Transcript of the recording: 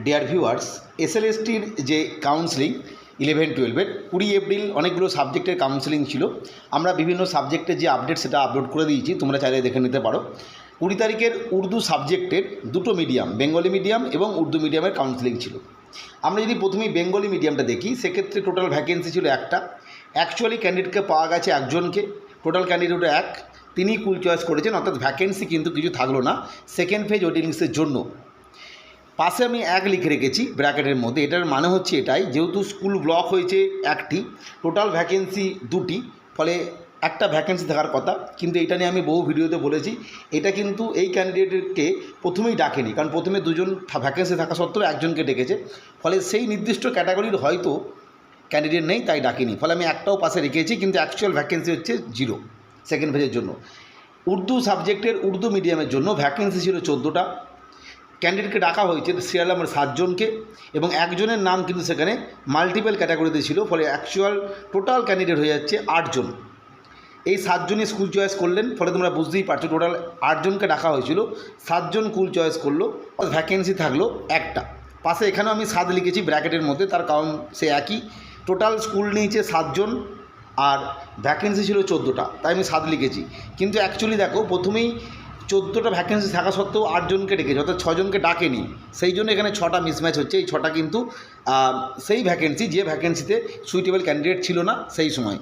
Dear viewers, এসএলএসটির যে counselling 11-12-এর 20 April অনেকগুলো সাবজেক্টের কাউন্সেলিং ছিল। আমরা বিভিন্ন সাবজেক্টের যে আপডেট সেটা আপলোড করে দিয়েছি, তোমরা চাইলে দেখে নিতে পারো। 20 তারিখের উর্দু সাবজেক্টের দুটো মিডিয়াম, বেঙ্গলি মিডিয়াম এবং উর্দু মিডিয়ামের কাউন্সেলিং ছিল। আমরা যদি প্রথমেই বেঙ্গলি মিডিয়ামটা দেখি, সেক্ষেত্রে টোটাল ভ্যাকেন্সি ছিল একটা। অ্যাকচুয়ালি ক্যান্ডিডেটকে পাওয়া গেছে একজনকে, টোটাল ক্যান্ডিডেট এক, তিনি কুল চয়েস করেছেন, অর্থাৎ ভ্যাকেন্সি কিন্তু কিছু থাকলো না সেকেন্ড ফেজ ওয়েটিং লিস্টের জন্য। পাশে আমি এক লিখে রেখেছি ব্র্যাকেটের মধ্যে, এটার মানে হচ্ছে এটাই, যেহেতু স্কুল ব্লক হয়েছে একটি, টোটাল ভ্যাকেন্সি দুটি, ফলে একটা ভ্যাকেন্সি থাকার কথা। কিন্তু এটা নিয়ে আমি বহু ভিডিওতে বলেছি, এটা কিন্তু এই ক্যান্ডিডেটকে প্রথমেই ডাকেনি, কারণ প্রথমে দুজন ভ্যাকেন্সি থাকা সত্ত্বেও একজনকে ডেকেছে, ফলে সেই নির্দিষ্ট ক্যাটাগরির হয়তো ক্যান্ডিডেট নেই, তাই ডাকেনি। ফলে আমি একটাও পাশে রেখেছি, কিন্তু অ্যাকচুয়াল ভ্যাকেন্সি হচ্ছে 0 সেকেন্ড ফেজের জন্য। উর্দু সাবজেক্টের উর্দু মিডিয়ামের জন্য ভ্যাকেন্সি ছিল 14টা। ক্যান্ডিডেটকে ডাকা হয়েছে সিরিয়াল নাম্বার 7 জনকে, এবং একজনের নাম কিন্তু সেখানে মাল্টিপল ক্যাটাগরিতে ছিল, ফলে অ্যাকচুয়াল টোটাল ক্যান্ডিডেট হয়ে যাচ্ছে 8 জন। এই 7 জনই স্কুল চয়েস করলেন, ফলে তোমরা বুঝতেই পারছো টোটাল 8 জনকে ডাকা হয়েছিল, 7 জন স্কুল চয়েস করলো, ভ্যাকেন্সি থাকলো একটা। পাশে এখানেও আমি 7 লিখেছি ব্র্যাকেটের মধ্যে, তার কারণ সে একই, টোটাল স্কুল নিয়েছে 7 জন আর ভ্যাকেন্সি ছিল 14টা, তাই আমি 7 লিখেছি। কিন্তু অ্যাকচুয়ালি দেখো, প্রথমেই 14টা ভ্যাকেন্সি থাকা সত্ত্বেও 8 জনকে ডেকেছে, অর্থাৎ 6 জনকে ডাকেনি, সেই জন্য এখানে 6টা মিসম্যাচ হচ্ছে। এই 6টা কিন্তু সেই ভ্যাকেন্সি যে ভ্যাকেন্সিতে সুইটেবল ক্যান্ডিডেট ছিল না সেই সময়।